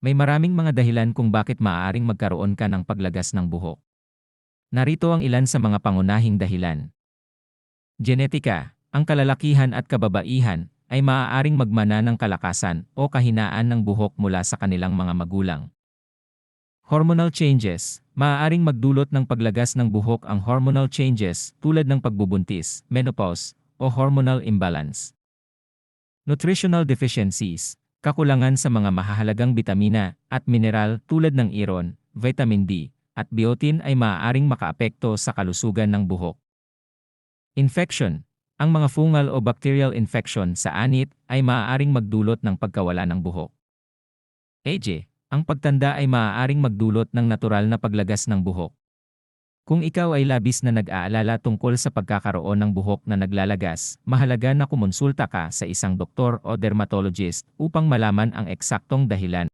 May maraming mga dahilan kung bakit maaaring magkaroon ka ng paglagas ng buhok. Narito ang ilan sa mga pangunahing dahilan. Genetika. Ang kalalakihan at kababaihan ay maaaring magmana ng kalakasan o kahinaan ng buhok mula sa kanilang mga magulang. Hormonal changes. Maaaring magdulot ng paglagas ng buhok ang hormonal changes tulad ng pagbubuntis, menopause, o hormonal imbalance. Nutritional deficiencies. Kakulangan sa mga mahahalagang bitamina at mineral tulad ng iron, vitamin D, at biotin ay maaaring makaapekto sa kalusugan ng buhok. Infection. Ang mga fungal o bacterial infection sa anit ay maaaring magdulot ng pagkawala ng buhok. Age. Ang pagtanda ay maaaring magdulot ng natural na paglagas ng buhok. Kung ikaw ay labis na nag-aalala tungkol sa pagkakaroon ng buhok na naglalagas, mahalaga na kumonsulta ka sa isang doktor o dermatologist upang malaman ang eksaktong dahilan.